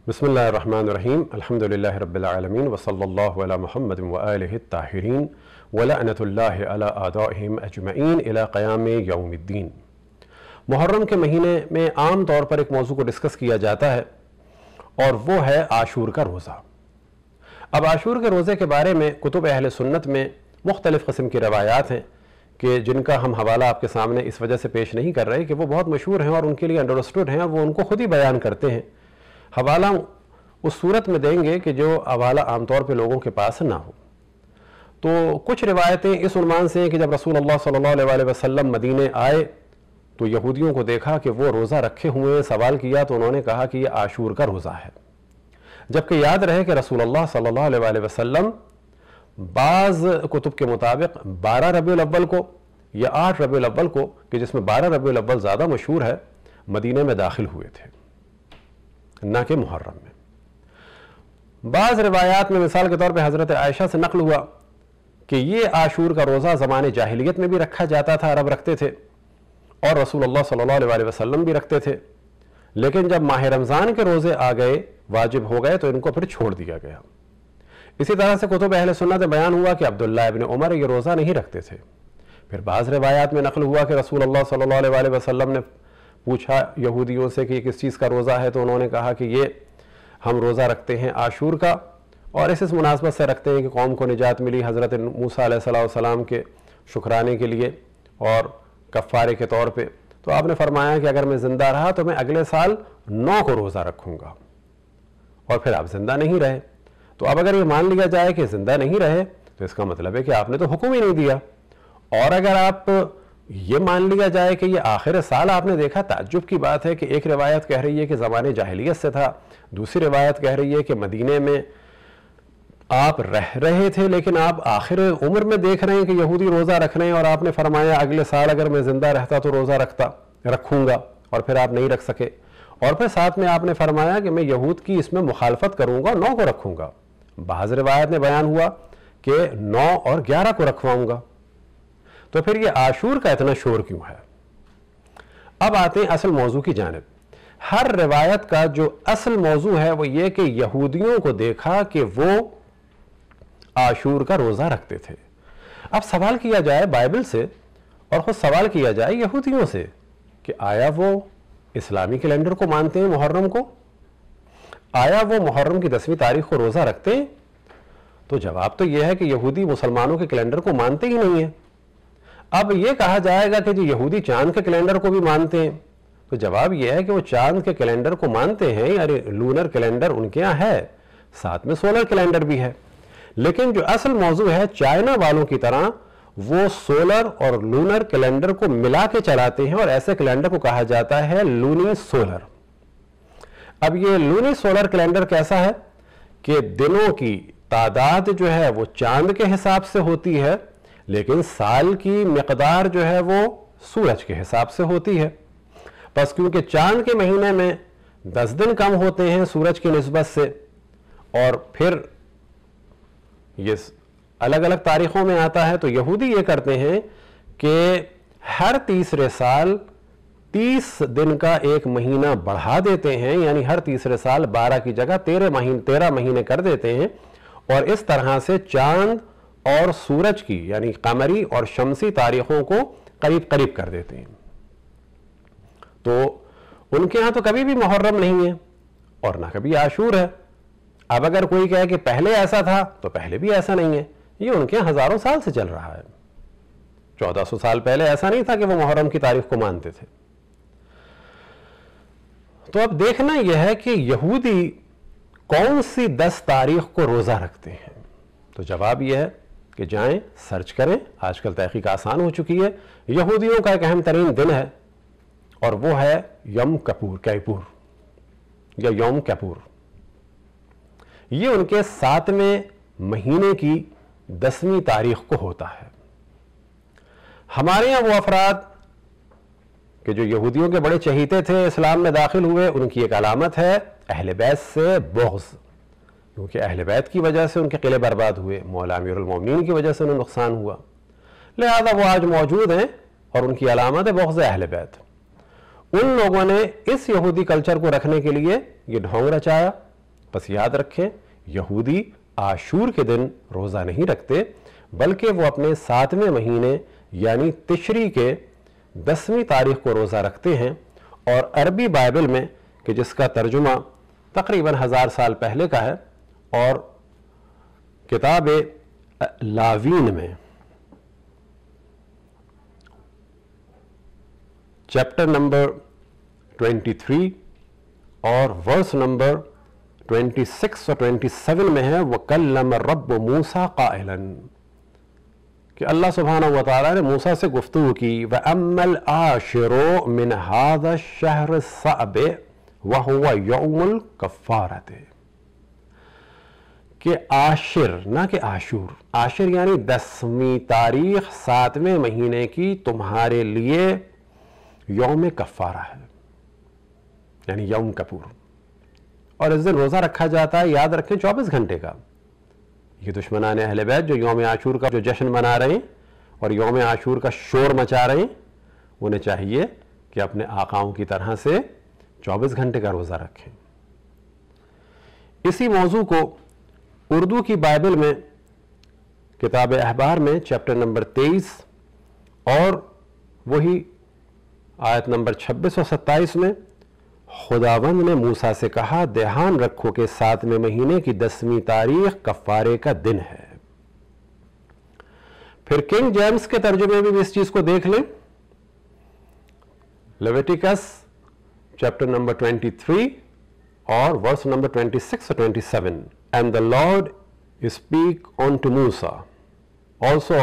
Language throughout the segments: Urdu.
بسم اللہ الرحمن الرحیم الحمدللہ رب العالمین وصلی اللہ علی محمد وآلہ الطاہرین ولعنۃ اللہ علی اعدائہم اجمعین الی قیام یوم الدین۔ محرم کے مہینے میں عام طور پر ایک موضوع کو ڈسکس کیا جاتا ہے اور وہ ہے عاشور کا روزہ۔ اب عاشور کے روزے کے بارے میں کتب اہل سنت میں مختلف قسم کی روایات ہیں کہ جن کا ہم حوالہ آپ کے سامنے اس وجہ سے پیش نہیں کر رہے کہ وہ بہت مشہور ہیں اور ان کے لیے انڈرسٹوڈ ہیں اور وہ ان کو خود ہی بیان کرتے ہیں۔ حوالہ اس صورت میں دیں گے کہ جو حوالہ عام طور پہ لوگوں کے پاس نہ ہو۔ تو کچھ روایتیں اس عنوان سے ہیں کہ جب رسول اللہ صلی اللہ علیہ وسلم مدینے آئے تو یہودیوں کو دیکھا کہ وہ روزہ رکھے ہوئے ہیں، سوال کیا تو انہوں نے کہا کہ یہ عاشور کا روزہ ہے، جبکہ یاد رہے کہ رسول اللہ صلی اللہ علیہ وسلم بعض کتب کے مطابق 12 ربیع الاول کو یا 8 ربیع الاول کو، کہ جس میں 12 ربیع الاول زیادہ مشہور ہے، مدینے میں داخل ہوئے تھے، نہ کہ محرم میں۔ بعض روایات میں مثال کے طور پہ حضرت عائشہ سے نقل ہوا کہ یہ عاشور کا روزہ زمانے جاہلیت میں بھی رکھا جاتا تھا، عرب رکھتے تھے، اور رسول اللہ صلی اللہ علیہ وسلم بھی رکھتے تھے، لیکن جب ماہ رمضان کے روزے آ گئے، واجب ہو گئے، تو ان کو پھر چھوڑ دیا گیا۔ اسی طرح سے کتب اہل سنت میں بیان ہوا کہ عبداللہ ابن عمر یہ روزہ نہیں رکھتے تھے۔ پھر بعض روایات میں نقل ہوا کہ رسول اللہ صلی اللہ علیہ وسلم نے پوچھا یہودیوں سے کہ یہ کس چیز کا روزہ ہے، تو انہوں نے کہا کہ یہ ہم روزہ رکھتے ہیں عاشور کا، اور اس مناسبت سے رکھتے ہیں کہ قوم کو نجات ملی حضرت موسیٰ علیہ السلام کے شکرانے کے لیے اور کفارے کے طور پہ۔ تو آپ نے فرمایا کہ اگر میں زندہ رہا تو میں اگلے سال 9 کو روزہ رکھوں گا، اور پھر آپ زندہ نہیں رہے۔ تو اب اگر یہ مان لیا جائے کہ زندہ نہیں رہے تو اس کا مطلب ہے کہ آپ نے تو حکم ہی نہیں دیا، اور اگر آپ یہ مان لیا جائے کہ یہ آخر سال آپ نے دیکھا، تعجب کی بات ہے کہ ایک روایت کہہ رہی ہے کہ زمانے جاہلیت سے تھا، دوسری روایت کہہ رہی ہے کہ مدینے میں آپ رہ رہے تھے لیکن آپ آخر عمر میں دیکھ رہے ہیں کہ یہودی روزہ رکھ رہے ہیں، اور آپ نے فرمایا اگلے سال اگر میں زندہ رہتا تو روزہ رکھوں گا، اور پھر آپ نہیں رکھ سکے، اور پھر ساتھ میں آپ نے فرمایا کہ میں یہود کی اس میں مخالفت کروں گا، 9 کو رکھوں گا۔ بعض روایت میں بیان ہوا کہ 9 اور 11 کو رکھواؤں گا۔ تو پھر یہ عاشور کا اتنا شور کیوں ہے؟ اب آتے ہیں اصل موضوع کی جانب۔ ہر روایت کا جو اصل موضوع ہے وہ یہ کہ یہودیوں کو دیکھا کہ وہ عاشور کا روزہ رکھتے تھے۔ اب سوال کیا جائے بائبل سے، اور خود سوال کیا جائے یہودیوں سے کہ آیا وہ اسلامی کیلنڈر کو مانتے ہیں، محرم کو؟ آیا وہ محرم کی 10ویں تاریخ کو روزہ رکھتے ہیں؟ تو جواب تو یہ ہے کہ یہودی مسلمانوں کے کیلنڈر کو مانتے ہی نہیں ہیں۔ اب یہ کہا جائے گا کہ جو یہودی چاند کے کیلنڈر کو بھی مانتے ہیں، تو جواب یہ ہے کہ وہ چاند کے کیلنڈر کو مانتے ہیں، یعنی لونر کیلنڈر ان کے یہاں ہے، ساتھ میں سولر کیلنڈر بھی ہے، لیکن جو اصل موضوع ہے چائنا والوں کی طرح وہ سولر اور لونر کیلنڈر کو ملا کے چلاتے ہیں، اور ایسے کیلنڈر کو کہا جاتا ہے لونی سولر۔ اب یہ لونی سولر کیلنڈر کیسا ہے کہ دنوں کی تعداد جو ہے وہ چاند کے حساب سے ہوتی ہے، لیکن سال کی مقدار جو ہے وہ سورج کے حساب سے ہوتی ہے۔ بس کیونکہ چاند کے مہینے میں 10 دن کم ہوتے ہیں سورج کی نسبت سے، اور پھر یہ الگ الگ تاریخوں میں آتا ہے، تو یہودی یہ کرتے ہیں کہ ہر تیسرے سال 30 دن کا ایک مہینہ بڑھا دیتے ہیں، یعنی ہر تیسرے سال 12 کی جگہ 13 مہینے کر دیتے ہیں، اور اس طرح سے چاند اور سورج کی یعنی قمری اور شمسی تاریخوں کو قریب قریب کر دیتے ہیں۔ تو ان کے ہاں تو کبھی بھی محرم نہیں ہے اور نہ کبھی عاشور ہے۔ اب اگر کوئی کہے کہ پہلے ایسا تھا تو پہلے بھی ایسا نہیں ہے، یہ ان کے ہزاروں سال سے چل رہا ہے۔ 1400 سال پہلے ایسا نہیں تھا کہ وہ محرم کی تاریخ کو مانتے تھے۔ تو اب دیکھنا یہ ہے کہ یہودی کون سی 10 تاریخ کو روزہ رکھتے ہیں؟ تو جواب یہ ہے کہ جائیں سرچ کریں، آج کل تحقیق آسان ہو چکی ہے۔ یہودیوں کا ایک اہم ترین دن ہے اور وہ ہے یوم کیپور یا یوم کیپور۔ یہ ان کے 7ویں مہینے کی 10ویں تاریخ کو ہوتا ہے۔ ہمارے یہاں وہ افراد کہ جو یہودیوں کے بڑے چہیتے تھے، اسلام میں داخل ہوئے، ان کی ایک علامت ہے اہل بیت سے بغض، کیونکہ اہل بیت کی وجہ سے ان کے قلعے برباد ہوئے، مولا امیر المومنین کی وجہ سے انہیں نقصان ہوا، لہذا وہ آج موجود ہیں اور ان کی علامت ہے بغض اہل بیت۔ ان لوگوں نے اس یہودی کلچر کو رکھنے کے لیے یہ ڈھونگ رچایا بس یاد رکھیں یہودی عاشور کے دن روزہ نہیں رکھتے بلکہ وہ اپنے 7ویں مہینے یعنی تشری کے 10ویں تاریخ کو روزہ رکھتے ہیں، اور عربی بائبل میں کہ جس کا ترجمہ تقریباً 1000 سال پہلے کا ہے، اور کتاب لاوین میں چیپٹر نمبر 23 اور ورس نمبر 26 اور 27 میں ہے وَكَلَّمَ الرَّبُّ مُوسَىٰ قَائِلًا، کہ اللہ سبحانہ وتعالیٰ نے موسیٰ سے گفتگو کی وَأَمَّا الْعَاشِرُ مِنْ هَذَا الشَّهْرِ الصَّعْبِ وَهُوَ يَوْمُ الْكَفَّارَةِ، کہ عاشر نہ کہ عاشور، عاشر یعنی 10ویں تاریخ 7ویں مہینے کی تمہارے لیے یوم کفارہ ہے، یعنی یوم کپور، اور اس دن روزہ رکھا جاتا ہے، یاد رکھیں 24 گھنٹے کا۔ یہ دشمنان اہل بیت جو یوم عاشور کا جو جشن منا رہے ہیں اور یوم عاشور کا شور مچا رہے ہیں، انہیں چاہیے کہ اپنے آقاؤں کی طرح سے 24 گھنٹے کا روزہ رکھیں۔ اسی موضوع کو اردو کی بائبل میں کتاب احبار میں چیپٹر نمبر 23 اور وہی آیت نمبر 26 اور 27 میں خداوند نے موسیٰ سے کہا دھیان رکھو کہ 7ویں مہینے کی 10ویں تاریخ کفارے کا دن ہے۔ پھر کنگ جیمز کے ترجمے میں بھی اس چیز کو دیکھ لیں، لیویٹیکس چیپٹر نمبر 23 اور ورس نمبر 26 اور 27، And the Lord speak unto Musa also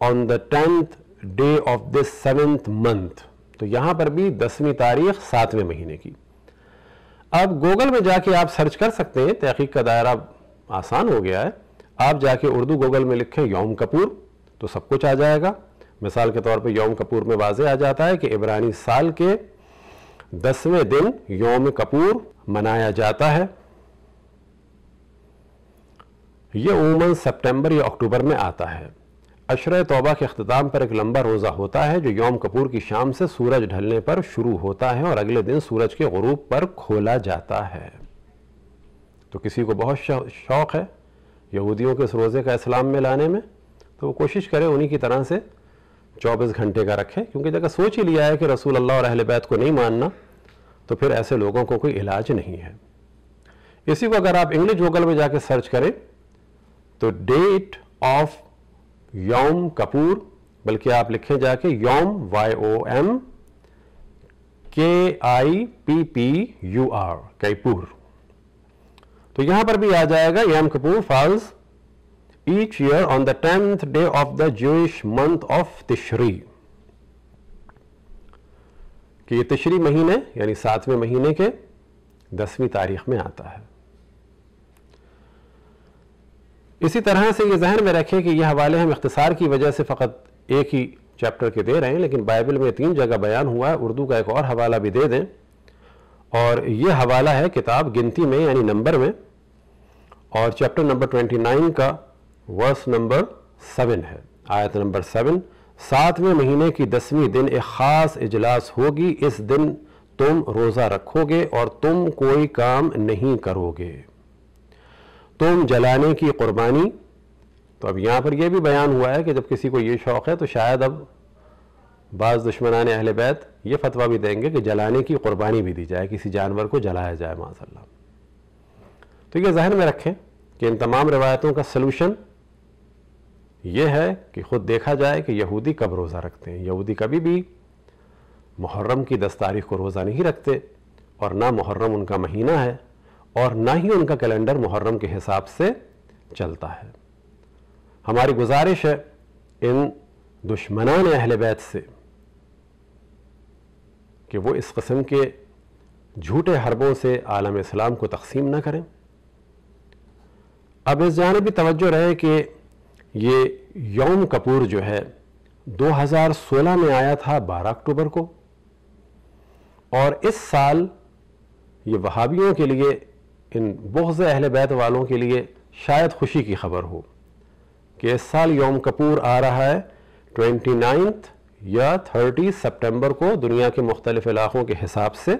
on the 10th day of this 7th month، تو یہاں پر بھی 10ویں تاریخ 7ویں مہینے کی۔ اب گوگل میں جا کے آپ سرچ کر سکتے ہیں، تحقیق کا دائرہ آسان ہو گیا ہے، آپ جا کے اردو گوگل میں لکھیں یوم کپور تو سب کچھ آ جائے گا۔ مثال کے طور پہ یوم کپور میں واضح آ جاتا ہے کہ عبرانی سال کے 10ویں دن یوم کپور منایا جاتا ہے۔ یہ عموماً سپٹمبر یا اکتوبر میں آتا ہے۔ عشرہ توبہ کے اختتام پر ایک لمبا روزہ ہوتا ہے جو یوم کپور کی شام سے سورج ڈھلنے پر شروع ہوتا ہے اور اگلے دن سورج کے غروب پر کھولا جاتا ہے۔ تو کسی کو بہت شوق ہے یہودیوں کے اس روزے کا اسلام میں لانے میں، تو وہ کوشش کرے انہی کی طرح سے 24 گھنٹے کا رکھے، کیونکہ جگہ سوچ ہی لیا ہے کہ رسول اللہ اور اہل بیت کو نہیں ماننا، تو پھر ایسے لوگوں کو کوئی علاج نہیں ہے۔ اسی کو اگر آپ انگلش گوگل میں جا کے سرچ کریں تو ڈیٹ آف یوم کپور، بلکہ آپ لکھیں جا کے یوم YOM KIPPUR کیپور، تو یہاں پر بھی آ جائے گا Yom Kippur falls each year on the 10th day of the Jewish month of Tishrei, کہ یہ تشری مہینے یعنی 7ویں مہینے کے 10ویں تاریخ میں آتا ہے۔ اسی طرح سے یہ ذہن میں رکھیں کہ یہ حوالے ہم اختصار کی وجہ سے فقط ایک ہی چیپٹر کے دے رہے ہیں، لیکن بائبل میں 3 جگہ بیان ہوا ہے، اردو کا ایک اور حوالہ بھی دے دیں، اور یہ حوالہ ہے کتاب گنتی میں یعنی نمبر میں، اور چیپٹر نمبر 29 کا ورس نمبر 7 ہے، آیت نمبر 7، 7ویں مہینے کی 10ویں دن ایک خاص اجلاس ہوگی، اس دن تم روزہ رکھو گے اور تم کوئی کام نہیں کرو گے، تم جلانے کی قربانی۔ تو اب یہاں پر یہ بھی بیان ہوا ہے کہ جب کسی کو یہ شوق ہے تو شاید اب بعض دشمنان اہل بیت یہ فتویٰ بھی دیں گے کہ جلانے کی قربانی بھی دی جائے، کسی جانور کو جلایا جائے معاذ اللہ۔ تو یہ ذہن میں رکھیں کہ ان تمام روایتوں کا سلوشن یہ ہے کہ خود دیکھا جائے کہ یہودی کب روزہ رکھتے ہیں۔ یہودی کبھی بھی محرم کی 10 تاریخ کو روزہ نہیں رکھتے، اور نہ محرم ان کا مہینہ ہے، اور نہ ہی ان کا کیلنڈر محرم کے حساب سے چلتا ہے۔ ہماری گزارش ہے ان دشمنان اہل بیت سے کہ وہ اس قسم کے جھوٹے حربوں سے عالم اسلام کو تقسیم نہ کریں۔ اب اس جانب بھی توجہ رہے کہ یہ یوم کپور جو ہے 2016 میں آیا تھا 12 اکتوبر کو، اور اس سال یہ وہابیوں کے لیے، ان بغض اہل بیت والوں کے لیے شاید خوشی کی خبر ہو کہ اس سال یوم کپور آ رہا ہے 29 یا 30 سپٹمبر کو دنیا کے مختلف علاقوں کے حساب سے۔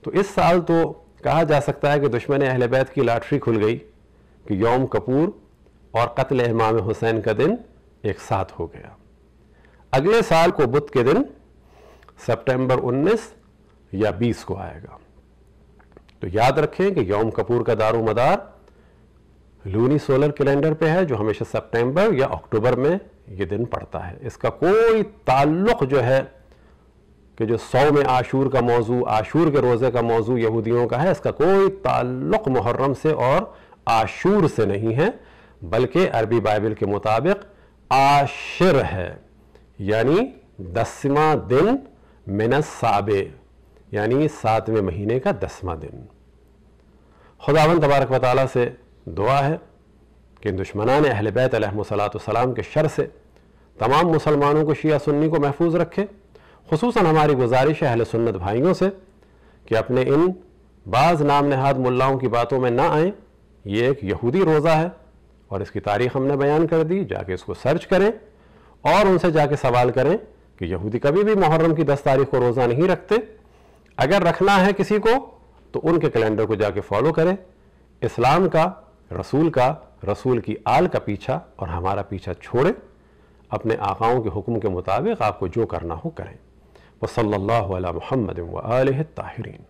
تو اس سال تو کہا جا سکتا ہے کہ دشمن اہل بیت کی لاٹری کھل گئی کہ یوم کپور اور قتل امام حسین کا دن ایک ساتھ ہو گیا۔ اگلے سال کو بدھ کے دن سپٹمبر 19 یا 20 کو آئے گا۔ تو یاد رکھیں کہ یوم کپور کا دار و مدار لونی سولر کیلنڈر پہ ہے، جو ہمیشہ سپٹمبر یا اکتوبر میں یہ دن پڑتا ہے۔ اس کا کوئی تعلق جو ہے کہ جو صوم عاشور کا موضوع، عاشور کے روزے کا موضوع یہودیوں کا ہے، اس کا کوئی تعلق محرم سے اور عاشور سے نہیں ہے، بلکہ عربی بائبل کے مطابق عاشر ہے، یعنی 10واں دن من السابع، یعنی 7ویں مہینے کا 10واں دن۔ خداوند تبارک و تعالیٰ سے دعا ہے کہ دشمنان اہل بیت علیہ السلام کے شر سے تمام مسلمانوں کو، شیعہ سنی کو محفوظ رکھے۔ خصوصاً ہماری گزارش ہے اہل سنت بھائیوں سے کہ اپنے ان بعض نام نہاد ملاؤں کی باتوں میں نہ آئیں۔ یہ ایک یہودی روزہ ہے اور اس کی تاریخ ہم نے بیان کر دی، جا کے اس کو سرچ کریں اور ان سے جا کے سوال کریں کہ یہودی کبھی بھی محرم کی 10 تاریخ کو روزہ نہیں رکھتے۔ اگر رکھنا ہے کسی کو تو ان کے کیلنڈر کو جا کے فالو کریں۔ اسلام کا، رسول کی آل کا پیچھا اور ہمارا پیچھا چھوڑیں، اپنے آقاؤں کے حکم کے مطابق آپ کو جو کرنا ہو کریں۔ وصلی اللہ علی محمد وآلہ الطاہرین۔